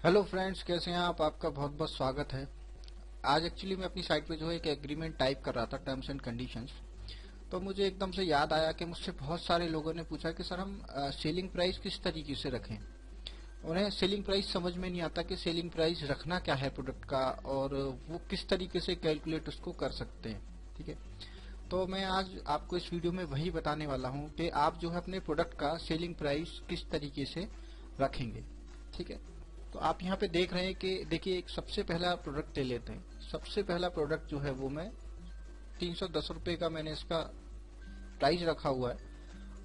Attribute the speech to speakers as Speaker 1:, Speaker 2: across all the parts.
Speaker 1: Hello friends, कैसे हैं आप? आपका बहुत बहुत स्वागत है। आज एक्चुअली मैं अपनी साइट पे जो है एक एग्रीमेंट टाइप कर रहा था, टर्म्स एंड कंडीशंस। तो मुझे एकदम से याद आया कि मुझसे बहुत सारे लोगों ने पूछा कि सर हम सेलिंग प्राइस किस तरीके से रखें। उन्हें सेलिंग प्राइस समझ में नहीं आता कि सेलिंग प्राइस रखना क्या है प्रोडक्ट का, और वो किस तरीके से कैलकुलेट उसको कर सकते हैं। ठीक है, तो मैं आज आपको इस वीडियो में वही बताने वाला हूँ कि आप जो है अपने प्रोडक्ट का सेलिंग प्राइस किस तरीके से रखेंगे। ठीक है, तो आप यहाँ पे देख रहे हैं कि देखिए, एक सबसे पहला प्रोडक्ट ले लेते हैं। सबसे पहला प्रोडक्ट जो है वो मैं 310 रुपये का मैंने इसका प्राइस रखा हुआ है,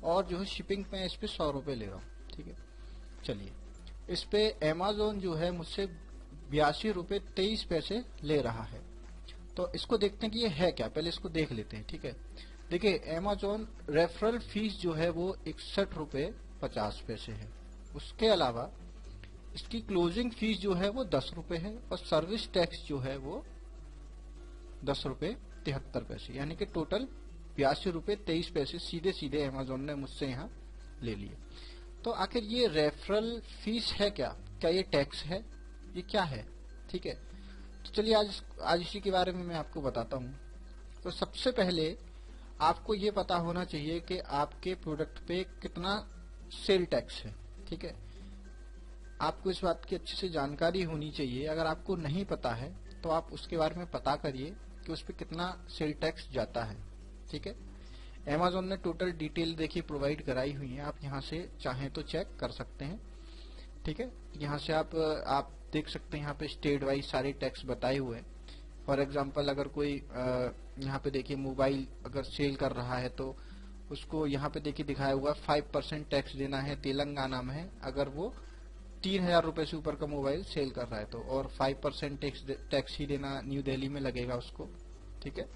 Speaker 1: और जो है शिपिंग पे इस पे 100 रुपये ले रहा हूँ। ठीक है, चलिए, इस पे अमेजोन जो है मुझसे 82 रुपये 23 पैसे ले रहा है। तो इसको देखते हैं कि ये है क्या, पहले इसको देख लेते हैं। ठीक है, देखिए, अमेजोन रेफरल फीस जो है वो 61 रुपये 50 पैसे है। उसके अलावा इसकी क्लोजिंग फीस जो है वो 10 रुपये है, और सर्विस टैक्स जो है वो 10 रुपये 73 पैसे, यानी कि टोटल 82 रुपये 23 पैसे सीधे सीधे अमेजोन ने मुझसे यहाँ ले लिए। तो आखिर ये रेफरल फीस है क्या? क्या ये टैक्स है? ये क्या है? ठीक है, तो चलिए आज इसी के बारे में मैं आपको बताता हूँ। तो सबसे पहले आपको ये पता होना चाहिए कि आपके प्रोडक्ट पे कितना सेल टैक्स है। ठीक है, आपको इस बात की अच्छे से जानकारी होनी चाहिए। अगर आपको नहीं पता है तो आप उसके बारे में पता करिए कि उस पर कितना सेल टैक्स जाता है। ठीक है, अमेजोन ने टोटल डिटेल देखिए प्रोवाइड कराई हुई है, आप यहाँ से चाहें तो चेक कर सकते हैं। ठीक है, यहाँ से आप देख सकते हैं, यहाँ पे स्टेट वाइज सारे टैक्स बताए हुए हैं। फॉर एग्जाम्पल, अगर कोई यहाँ पे देखिए मोबाइल अगर सेल कर रहा है तो उसको यहाँ पे देखिए दिखाया हुआ 5% टैक्स देना है तेलंगाना में है, अगर वो 3,000 रुपए से ऊपर का मोबाइल सेल कर रहा है तो, और 5% टैक्स ही देना न्यू दिल्ली में लगेगा उसको। ठीक है,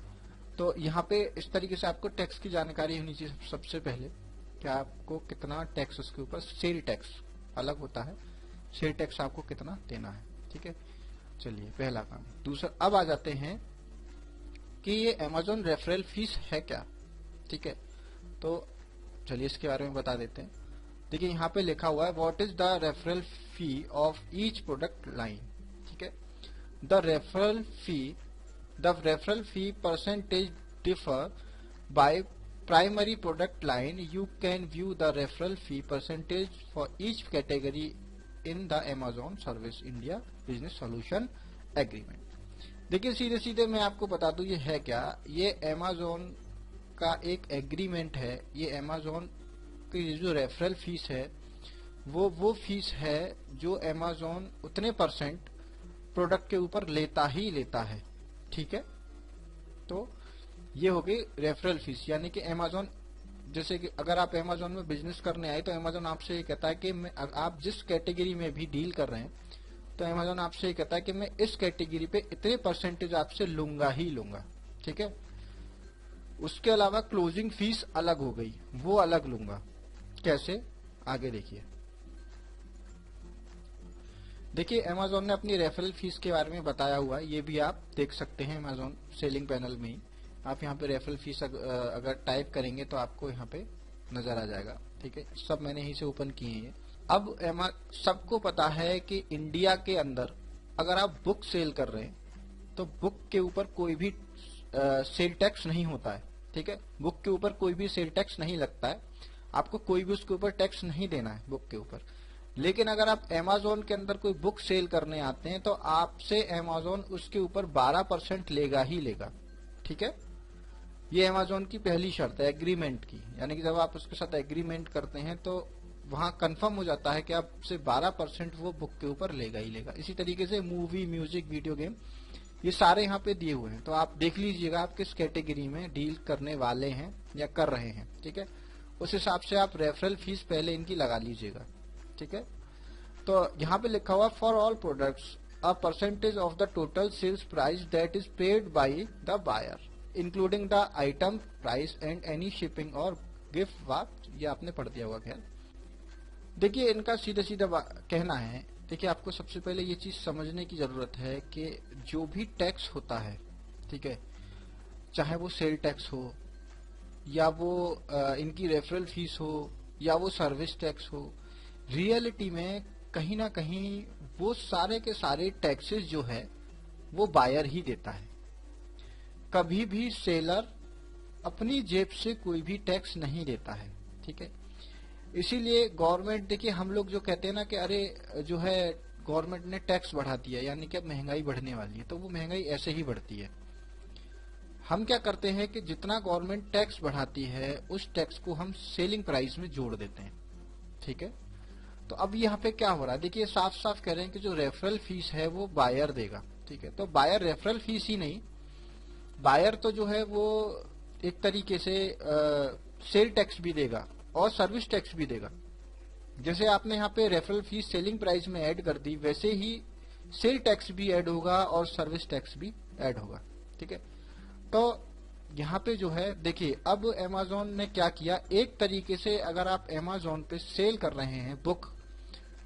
Speaker 1: तो यहाँ पे इस तरीके से आपको टैक्स की जानकारी होनी चाहिए सबसे पहले, कि आपको कितना टैक्स उसके ऊपर, सेल टैक्स अलग होता है, सेल टैक्स आपको कितना देना है। ठीक है, चलिए, पहला काम। दूसरा, अब आ जाते हैं कि ये अमेजोन रेफरल फीस है क्या। ठीक है, तो चलिए इसके बारे में बता देते हैं। देखिए, यहाँ पे लिखा हुआ है what is the referral fee of each product line. ठीक है, the referral fee percentage differ by primary product line. You can view the referral fee percentage for each category in the Amazon service India business solution agreement. देखिए, सीधे सीधे मैं आपको बता दूं ये है क्या। ये अमेजोन का एक एग्रीमेंट है। ये अमेजोन की जो रेफरल फीस है वो फीस है जो अमेजोन उतने परसेंट प्रोडक्ट के ऊपर लेता ही लेता है। ठीक है, तो ये हो गई रेफरल फीस, यानी कि अमेजोन, जैसे कि अगर आप अमेजोन में बिजनेस करने आए तो अमेजोन आपसे ये कहता है कि आप जिस कैटेगरी में भी डील कर रहे हैं तो अमेजोन आपसे ये कहता है कि मैं इस कैटेगरी पे इतने परसेंटेज आपसे लूंगा ही लूंगा। ठीक है, उसके अलावा क्लोजिंग फीस अलग हो गई, वो अलग लूंगा। कैसे? आगे देखिए। देखिए, अमेजोन ने अपनी रेफरल फीस के बारे में बताया हुआ है, ये भी आप देख सकते हैं अमेजोन सेलिंग पैनल में ही। आप यहाँ पे रेफरल फीस अगर टाइप करेंगे तो आपको यहाँ पे नजर आ जाएगा। ठीक है, सब मैंने यहीं से ओपन किए हैं। अब सबको पता है कि इंडिया के अंदर अगर आप बुक सेल कर रहे हैं तो बुक के ऊपर कोई भी सेल टैक्स नहीं होता है। ठीक है, बुक के ऊपर कोई भी सेल टैक्स नहीं लगता है, आपको कोई भी उसके ऊपर टैक्स नहीं देना है बुक के ऊपर। लेकिन अगर आप अमेजोन के अंदर कोई बुक सेल करने आते हैं तो आपसे अमेजोन उसके ऊपर 12% लेगा ही लेगा। ठीक है, ये अमेजोन की पहली शर्त है एग्रीमेंट की, यानी कि जब आप उसके साथ एग्रीमेंट करते हैं तो वहां कंफर्म हो जाता है कि आपसे 12% वो बुक के ऊपर लेगा ही लेगा। इसी तरीके से मूवी, म्यूजिक, वीडियो गेम, ये सारे यहाँ पे दिए हुए हैं, तो आप देख लीजिएगा आप किस कैटेगरी में डील करने वाले हैं या कर रहे हैं। ठीक है, उस हिसाब से आप रेफरल फीस पहले इनकी लगा लीजिएगा। ठीक है, तो यहाँ पे लिखा हुआ for all products a percentage of the total sales price that is paid by the buyer including the item price and any shipping और गिफ्ट वाट। ये आपने पढ़ दिया होगा। खैर, देखिए, इनका सीधा सीधा कहना है। देखिए, आपको सबसे पहले ये चीज समझने की जरूरत है कि जो भी टैक्स होता है, ठीक है, चाहे वो सेल टैक्स हो या वो इनकी रेफरल फीस हो या वो सर्विस टैक्स हो, रियलिटी में कहीं ना कहीं वो सारे के सारे टैक्सेस जो है वो बायर ही देता है। कभी भी सेलर अपनी जेब से कोई भी टैक्स नहीं देता है, ठीक है। इसीलिए गवर्नमेंट, देखिए हम लोग जो कहते हैं ना कि अरे जो है गवर्नमेंट ने टैक्स बढ़ा दिया यानी कि अब महंगाई बढ़ने वाली है, तो वो महंगाई ऐसे ही बढ़ती है। हम क्या करते हैं कि जितना गवर्नमेंट टैक्स बढ़ाती है उस टैक्स को हम सेलिंग प्राइस में जोड़ देते हैं, ठीक है। तो अब यहाँ पे क्या हो रहा है, देखिए साफ साफ कह रहे हैं कि जो रेफरल फीस है वो बायर देगा, ठीक है। तो बायर रेफरल फीस ही नहीं, बायर तो जो है वो एक तरीके से सेल टैक्स भी देगा और सर्विस टैक्स भी देगा। जैसे आपने यहाँ पे रेफरल फीस सेलिंग प्राइस में ऐड कर दी, वैसे ही सेल टैक्स भी ऐड होगा और सर्विस टैक्स भी ऐड होगा, ठीक है। तो यहाँ पे जो है देखिए अब अमेज़न ने क्या किया, एक तरीके से अगर आप अमेज़न पे सेल कर रहे हैं बुक,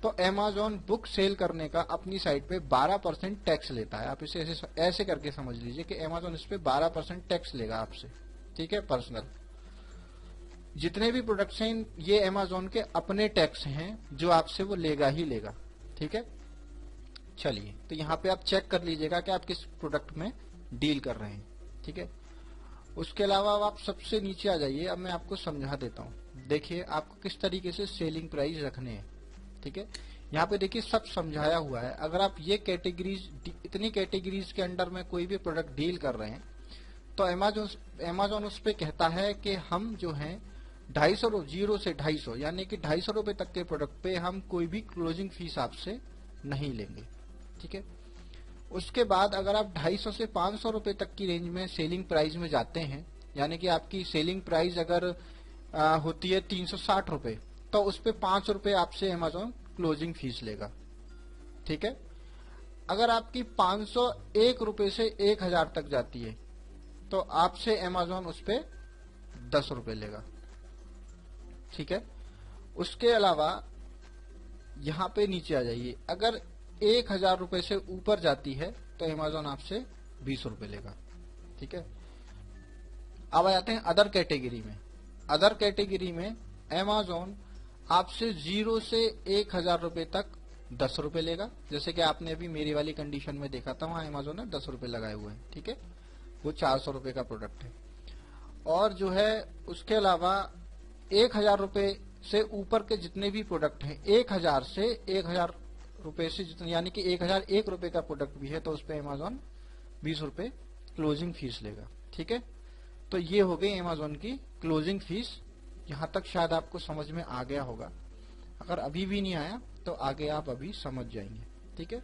Speaker 1: तो अमेज़न बुक सेल करने का अपनी साइट पे 12% टैक्स लेता है। आप इसे ऐसे करके समझ लीजिए कि अमेज़न इस पे 12% टैक्स लेगा आपसे, ठीक है, पर्सनल। जितने भी प्रोडक्ट्स हैं ये अमेज़न के अपने टैक्स हैं जो आपसे वो लेगा ही लेगा, ठीक है। चलिए तो यहाँ पे आप चेक कर लीजिएगा कि आप किस प्रोडक्ट में डील कर रहे हैं, ठीक है। उसके अलावा आप सबसे नीचे आ जाइए, अब मैं आपको समझा देता हूँ। देखिए आपको किस तरीके से सेलिंग प्राइस रखने हैं, ठीक है। यहाँ पे देखिए सब समझाया हुआ है। अगर आप ये कैटेगरीज, इतनी कैटेगरीज के अंडर में कोई भी प्रोडक्ट डील कर रहे हैं तो अमेज़न उस पे कहता है कि हम जो है 250 0 से 250 यानी कि 250 रुपए तक के प्रोडक्ट पे हम कोई भी क्लोजिंग फीस आपसे नहीं लेंगे, ठीक है। उसके बाद अगर आप 250 से 500 रुपए तक की रेंज में सेलिंग प्राइस में जाते हैं, यानी कि आपकी सेलिंग प्राइस अगर होती है 360 रुपए, तो उस पे 5 रुपए आपसे अमेज़न क्लोजिंग फीस लेगा, ठीक है। अगर आपकी 501 रुपए से 1000 तक जाती है तो आपसे अमेज़न उस पे 10 रुपए लेगा, ठीक है। उसके अलावा यहाँ पे नीचे आ जाइए, अगर 1000 रुपए से ऊपर जाती है तो अमेज़न आपसे 20 रुपए लेगा, ठीक है। अब आ जाते हैं अदर कैटेगरी में। अदर कैटेगरी में अमेज़न आपसे 0 से 1000 रुपए तक 10 रुपए लेगा। जैसे कि आपने अभी मेरी वाली कंडीशन में देखा था, वहां अमेज़न ने 10 रुपए लगाए हुए हैं, ठीक है। वो 400 रुपए का प्रोडक्ट है। और जो है उसके अलावा 1000 रुपए से ऊपर के जितने भी प्रोडक्ट हैं, 1000 से 1000 रुपए से जितने, यानी कि 1001 रुपए का प्रोडक्ट भी है तो उस पर अमेज़न 20 रुपए क्लोजिंग फीस लेगा, ठीक है। तो ये हो गई अमेज़न की क्लोजिंग फीस। यहां तक शायद आपको समझ में आ गया होगा। अगर अभी भी नहीं आया तो आगे आप अभी समझ जाएंगे, ठीक है।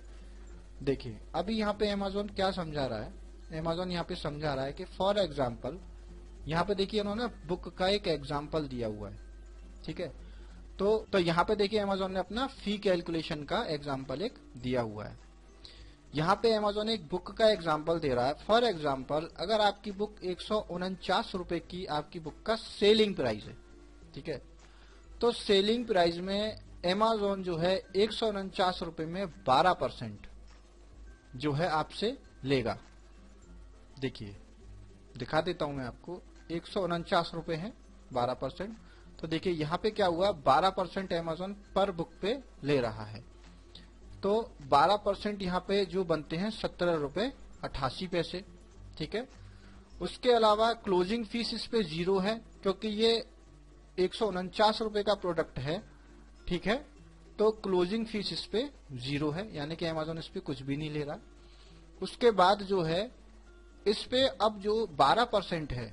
Speaker 1: देखिए अभी यहाँ पे अमेज़न क्या समझा रहा है, अमेज़न यहाँ पे समझा रहा है कि फॉर एग्जाम्पल, यहाँ पे देखिए उन्होंने बुक का एक एग्जाम्पल दिया हुआ है, ठीक है। तो यहाँ पे देखिए अमेज़न ने अपना फी कैलकुलेशन का एग्जाम्पल एक दिया हुआ है। यहाँ पे अमेज़न एक बुक का एग्जाम्पल दे रहा है। फॉर एग्जाम्पल अगर आपकी बुक 149 रुपए की आपकी बुक का सेलिंग प्राइस है, ठीक है, तो सेलिंग प्राइस में अमेज़न जो है 149 रुपए में 12% जो है आपसे लेगा। देखिए दिखा देता हूं मैं आपको, 149 रुपए है 12%। तो देखिए यहाँ पे क्या हुआ, 12% अमेज़न पर बुक पे ले रहा है। तो 12% यहाँ पे जो बनते हैं 17 रुपए 88 पैसे, ठीक है। उसके अलावा क्लोजिंग फीस इस पे 0 है क्योंकि ये 149 रुपए का प्रोडक्ट है, ठीक है। तो क्लोजिंग फीस इस पे 0 है, यानी कि अमेज़न इस पे कुछ भी नहीं ले रहा। उसके बाद जो है इस पे अब जो 12% है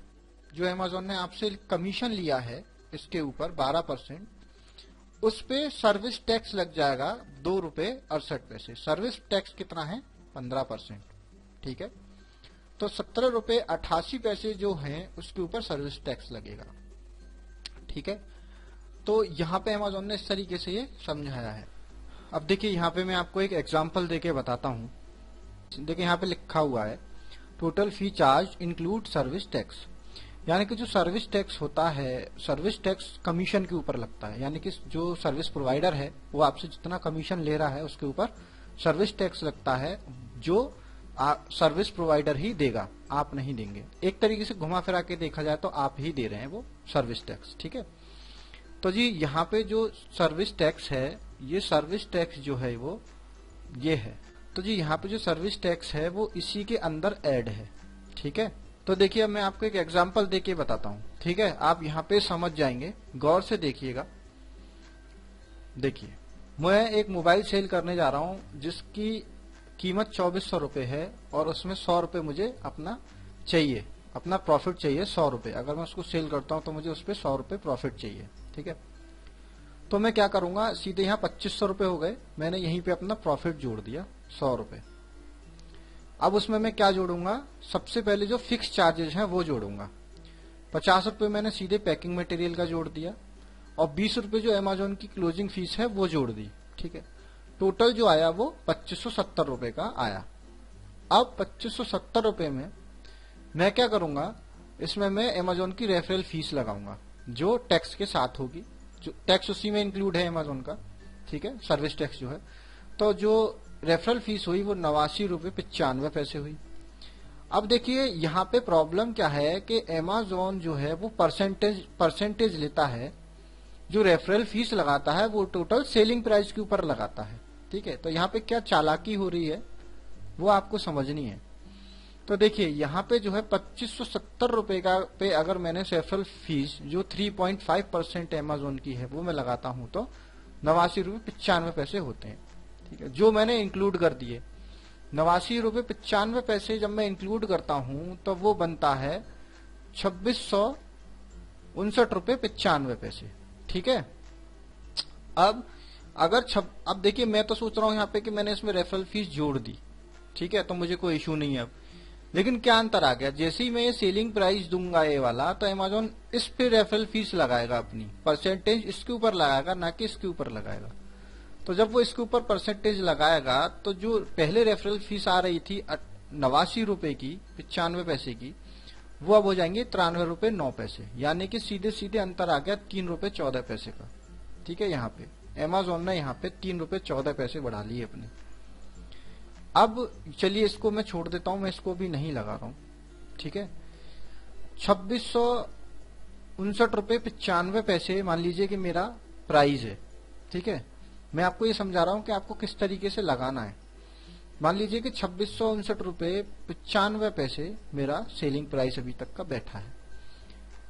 Speaker 1: जो अमेज़न ने आपसे कमीशन लिया है इसके ऊपर 12%, उस पे सर्विस टैक्स लग जाएगा 2 रुपए 68 पैसे। सर्विस टैक्स कितना है, 15%, ठीक है। तो 17 रुपए 88 पैसे जो हैं उसके ऊपर सर्विस टैक्स लगेगा, ठीक है। तो यहाँ पे अमेज़न ने इस तरीके से ये समझाया है। अब देखिए यहाँ पे मैं आपको एक एग्जांपल देके बताता हूँ। देखिए यहाँ पे लिखा हुआ है total fee charge include service tax, यानी कि जो सर्विस टैक्स होता है, सर्विस टैक्स कमीशन के ऊपर लगता है, यानी कि जो सर्विस प्रोवाइडर है वो आपसे जितना कमीशन ले रहा है उसके ऊपर सर्विस टैक्स लगता है, जो सर्विस प्रोवाइडर ही देगा, आप नहीं देंगे। एक तरीके से घुमा फिरा के देखा जाए तो आप ही दे रहे हैं वो सर्विस टैक्स, ठीक है। तो जी यहाँ पे जो सर्विस टैक्स है, ये सर्विस टैक्स जो है वो ये है। तो जी यहाँ पे जो सर्विस टैक्स है वो इसी के अंदर ऐड है, ठीक है। तो देखिए अब मैं आपको एक एग्जांपल देके बताता हूँ, ठीक है। आप यहाँ पे समझ जाएंगे, गौर से देखिएगा। देखिए मैं एक मोबाइल सेल करने जा रहा हूँ जिसकी कीमत 2400 रुपये है और उसमें 100 रुपये मुझे अपना चाहिए, अपना प्रॉफिट चाहिए 100 रुपये। अगर मैं उसको सेल करता हूँ तो मुझे उस पर 100 रुपये प्रॉफिट चाहिए, ठीक है। तो मैं क्या करूंगा, सीधे यहाँ 2500 रुपये हो गए, मैंने यहीं पे अपना प्रॉफिट जोड़ दिया 100 रुपये। अब उसमें मैं क्या जोड़ूंगा, सबसे पहले जो फिक्स चार्जेस हैं वो जोड़ूंगा। 50 रुपये मैंने सीधे पैकिंग मटेरियल का जोड़ दिया और 20 रुपये जो अमेजोन की क्लोजिंग फीस है वो जोड़ दी, ठीक है। टोटल जो आया वो 2570 रुपये का आया। अब 2570 रुपये में मैं क्या करूंगा, इसमें मैं अमेजोन की रेफरल फीस लगाऊंगा जो टैक्स के साथ होगी, जो टैक्स उसी में इंक्लूड है अमेजोन का, ठीक है, सर्विस टैक्स जो है। तो जो रेफरल फीस हुई वो 89 रुपये 95 पैसे हुई। अब देखिए यहाँ पे प्रॉब्लम क्या है कि अमेजोन जो है वो परसेंटेज लेता है, जो रेफरल फीस लगाता है वो टोटल सेलिंग प्राइस के ऊपर लगाता है, ठीक है। तो यहाँ पे क्या चालाकी हो रही है वो आपको समझनी है। तो देखिए यहाँ पे जो है 2570 रुपए का पे अगर मैंने रेफरल फीस जो 3.5% अमेजोन की है वो मैं लगाता हूँ तो 89 रुपये 95 पैसे होते हैं, ठीक है, जो मैंने इंक्लूड कर दिए। 89 रुपये 95 पैसे जब मैं इंक्लूड करता हूँ तो वो बनता है 2659 रुपये 95 पैसे, ठीक है। अब अब देखिए मैं तो सोच रहा हूँ यहाँ पे कि मैंने इसमें रेफरल फीस जोड़ दी, ठीक है, तो मुझे कोई इशू नहीं है अब। लेकिन क्या अंतर आ गया, जैसे ही मैं ये सेलिंग प्राइस दूंगा ये वाला, तो अमेजोन इस पे रेफरल फीस लगाएगा, अपनी परसेंटेज इसके ऊपर लगाएगा, ना कि इसके ऊपर लगाएगा। तो जब वो इसके ऊपर परसेंटेज लगाएगा तो जो पहले रेफरल फीस आ रही थी 89 रुपए की 95 पैसे की, वो अब हो जाएंगे 93 रुपये 9 पैसे, यानी कि सीधे सीधे अंतर आ गया 3 रुपये 14 पैसे का, ठीक है। यहाँ पे अमेजोन ने यहाँ पे 3 रुपये 14 पैसे बढ़ा लिए अपने। अब चलिए इसको मैं छोड़ देता हूं, मैं इसको भी नहीं लगा रहा हूं, ठीक है। 2659 रुपये 95 पैसे मान लीजिए कि मेरा प्राइस है, ठीक है। मैं आपको ये समझा रहा हूं कि आपको किस तरीके से लगाना है। मान लीजिए कि 2659 रुपये 95 पैसे मेरा सेलिंग प्राइस अभी तक का बैठा है।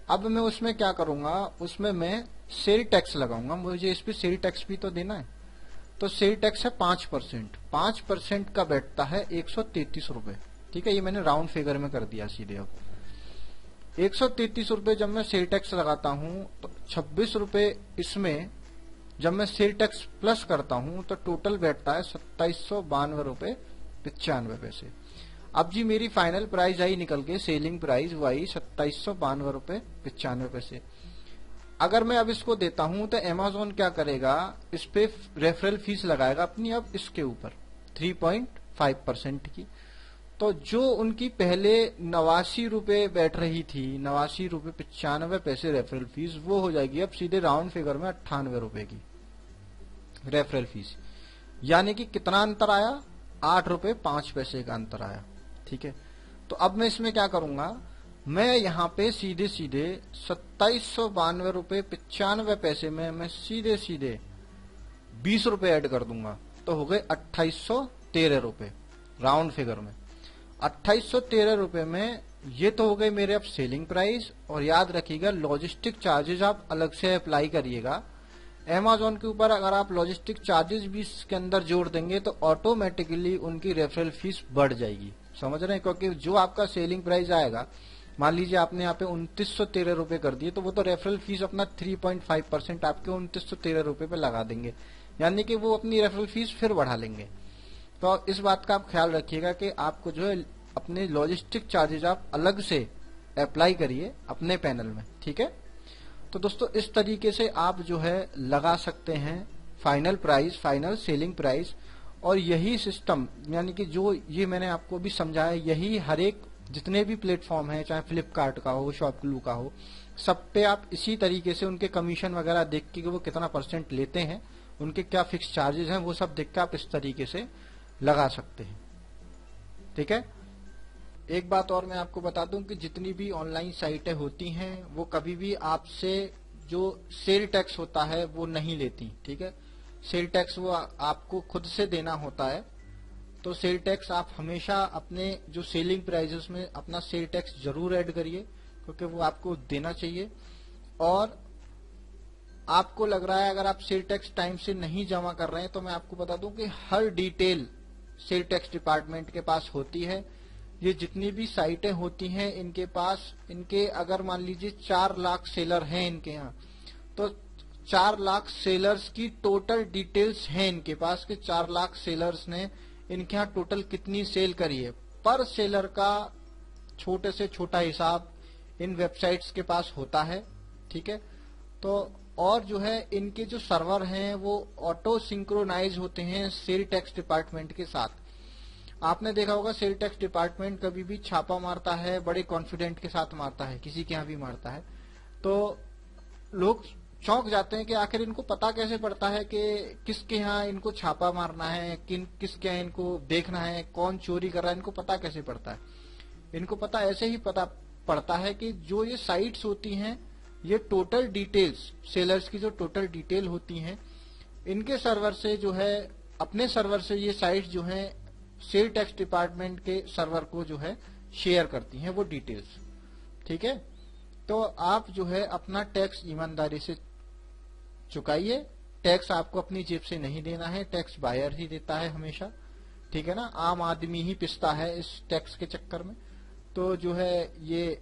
Speaker 1: अब मैं उसमें क्या करूंगा, उसमें मैं सेल टैक्स लगाऊंगा, मुझे इस पे सेल टैक्स भी तो देना है। तो सेल टैक्स है 5% का बैठता है 133 रुपए, ठीक है। ये मैंने राउंड फिगर में कर दिया सीधे। अब 133 रुपए जब मैं सेल टैक्स लगाता हूं तो 26 रुपए इसमें जब मैं सेल टैक्स प्लस करता हूं तो टोटल बैठता है 2792 रुपए 95 पैसे। अब जी मेरी फाइनल प्राइस आई निकल के, सेलिंग प्राइस वो आई 2792 रुपए 95 पैसे। अगर मैं अब इसको देता हूं तो अमेजोन क्या करेगा, इस पे रेफरल फीस लगाएगा अपनी, अब इसके ऊपर 3.5% की। तो जो उनकी पहले 89 रुपए बैठ रही थी, 89 रुपए 95 पैसे रेफरल फीस, वो हो जाएगी अब सीधे राउंड फिगर में 98 रुपए की रेफरल फीस। यानी कि कितना अंतर आया, 8 रुपए 5 पैसे का अंतर आया, ठीक है। तो अब मैं इसमें क्या करूंगा, मैं यहाँ पे सीधे सीधे 2792 रुपये 95 पैसे में मैं सीधे सीधे 20 रुपए ऐड कर दूंगा, तो हो गए 2813 रुपए राउंड फिगर में। 2813 रुपए में ये तो हो गए मेरे अब सेलिंग प्राइस। और याद रखिएगा लॉजिस्टिक चार्जेस आप अलग से अप्लाई करिएगा अमेजोन के ऊपर। अगर आप लॉजिस्टिक चार्जेस भी इसके अंदर जोड़ देंगे तो ऑटोमेटिकली उनकी रेफरल फीस बढ़ जाएगी, समझ रहे हैं। क्योंकि जो आपका सेलिंग प्राइस आएगा, मान लीजिए आपने यहाँ पे 2913 रुपए कर दिए, तो वो तो रेफरल फीस अपना 3.5% आपके 2913 रुपए पे लगा देंगे, यानी कि वो अपनी रेफरल फीस फिर बढ़ा लेंगे। तो इस बात का आप ख्याल रखिएगा कि आपको जो है अपने लॉजिस्टिक चार्जेस आप अलग से अप्लाई करिए अपने पैनल में, ठीक है। तो दोस्तों इस तरीके से आप जो है लगा सकते हैं final price, final selling price. और यही सिस्टम, यानी कि जो ये मैंने आपको भी समझाया, यही हर एक जितने भी प्लेटफॉर्म है, चाहे फ्लिपकार्ट का हो, शॉपक्लू का हो, सब पे आप इसी तरीके से उनके कमीशन वगैरह देख के वो कितना % लेते हैं, उनके क्या फिक्स चार्जेस हैं, वो सब देख के आप इस तरीके से लगा सकते हैं, ठीक है। एक बात और मैं आपको बता दूं कि जितनी भी ऑनलाइन साइटें होती हैं वो कभी भी आपसे जो सेल टैक्स होता है वो नहीं लेती, ठीक है। सेल टैक्स वो आपको खुद से देना होता है। तो सेल टैक्स आप हमेशा अपने जो सेलिंग प्राइजेस में अपना सेल टैक्स जरूर ऐड करिए, क्योंकि वो आपको देना चाहिए। और आपको लग रहा है अगर आप सेल टैक्स टाइम से नहीं जमा कर रहे हैं, तो मैं आपको बता दूं कि हर डिटेल सेल टैक्स डिपार्टमेंट के पास होती है। ये जितनी भी साइटें होती हैं इनके पास, इनके अगर मान लीजिए 4 लाख सेलर हैं इनके यहाँ, तो 4 लाख सेलर्स की टोटल डिटेल्स हैं इनके पास कि 4 लाख सेलर्स ने इनके यहाँ टोटल कितनी सेल करी है। पर सेलर का छोटे से छोटा हिसाब इन वेबसाइट्स के पास होता है, ठीक है। तो और जो है इनके जो सर्वर हैं वो ऑटो सिंक्रोनाइज होते हैं सेल टैक्स डिपार्टमेंट के साथ। आपने देखा होगा सेल टैक्स डिपार्टमेंट कभी भी छापा मारता है बड़े कॉन्फिडेंट के साथ मारता है, किसी के यहाँ भी मारता है, तो लोग चौंक जाते हैं कि आखिर इनको पता कैसे पड़ता है कि किसके यहाँ इनको छापा मारना है, किसके यहाँ इनको देखना है, कौन चोरी कर रहा है, इनको पता कैसे पड़ता है। इनको पता ऐसे ही पता पड़ता है कि जो ये साइट्स होती हैं, ये टोटल डिटेल्स सेलर्स की जो टोटल डिटेल होती हैं, इनके सर्वर से जो है अपने सर्वर से ये साइट्स जो हैं सेल टैक्स डिपार्टमेंट के सर्वर को जो है शेयर करती हैं वो डिटेल्स, ठीक है। तो आप जो है अपना टैक्स ईमानदारी से चुकाइए। टैक्स आपको अपनी जेब से नहीं देना है, टैक्स बायर ही देता है हमेशा, ठीक है ना। आम आदमी ही पिसता है इस टैक्स के चक्कर में। तो जो है ये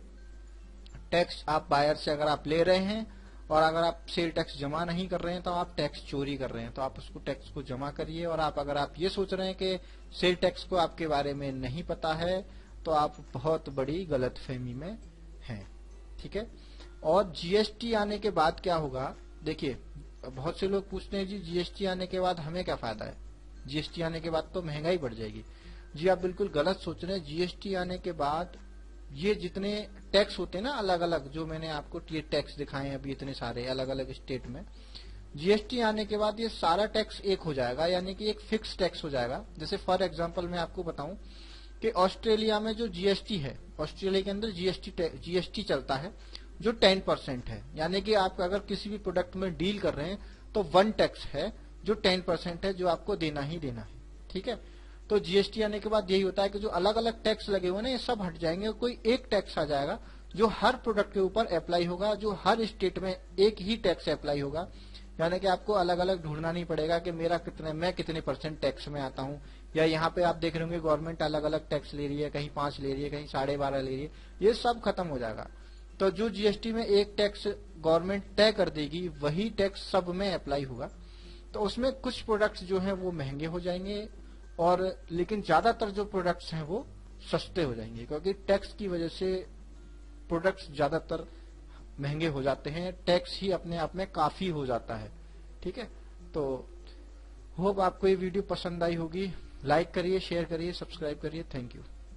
Speaker 1: टैक्स आप बायर से अगर आप ले रहे हैं और अगर आप सेल टैक्स जमा नहीं कर रहे हैं तो आप टैक्स चोरी कर रहे हैं। तो आप उसको टैक्स को जमा करिए। और अगर आप ये सोच रहे हैं कि सेल टैक्स को आपके बारे में नहीं पता है, तो आप बहुत बड़ी गलतफहमी में हैं, ठीक है। और जीएसटी आने के बाद क्या होगा, देखिए बहुत से लोग पूछते हैं जी जीएसटी आने के बाद हमें क्या फायदा है, जीएसटी आने के बाद तो महंगाई बढ़ जाएगी। जी आप बिल्कुल गलत सोच रहे हैं। जीएसटी आने के बाद ये जितने टैक्स होते हैं ना अलग अलग, जो मैंने आपको ये टैक्स दिखाए हैं अभी इतने सारे अलग अलग स्टेट में, जीएसटी आने के बाद ये सारा टैक्स एक हो जाएगा, यानी कि एक फिक्स टैक्स हो जाएगा। जैसे फॉर एग्जांपल मैं आपको बताऊं कि ऑस्ट्रेलिया में जो जीएसटी है, ऑस्ट्रेलिया के अंदर जीएसटी चलता है जो 10% है, यानी कि आप अगर किसी भी प्रोडक्ट में डील कर रहे हैं तो 1 टैक्स है जो 10% है, जो आपको देना ही देना है, ठीक है। तो जीएसटी आने के बाद यही होता है कि जो अलग अलग टैक्स लगे हुए ना ये सब हट जाएंगे, कोई एक टैक्स आ जाएगा जो हर प्रोडक्ट के ऊपर अप्लाई होगा, जो हर स्टेट में एक ही टैक्स अप्लाई होगा। यानी कि आपको अलग अलग ढूंढना नहीं पड़ेगा कि मैं कितने % टैक्स में आता हूँ, या यहाँ पे आप देख रहे होंगे गवर्नमेंट अलग अलग टैक्स ले रही है, कहीं 5 ले रही है, कहीं 12.5 ले रही है, ये सब खत्म हो जाएगा। तो जो जीएसटी में एक टैक्स गवर्नमेंट तय कर देगी वही टैक्स सब में अप्लाई होगा। तो उसमें कुछ प्रोडक्ट्स जो हैं वो महंगे हो जाएंगे, और लेकिन ज्यादातर जो प्रोडक्ट्स हैं वो सस्ते हो जाएंगे, क्योंकि टैक्स की वजह से प्रोडक्ट्स ज्यादातर महंगे हो जाते हैं। टैक्स ही अपने आप में काफी हो जाता है, ठीक है। तो होप आपको ये वीडियो पसंद आई होगी। लाइक करिए, शेयर करिए, सब्सक्राइब करिए। Thank you.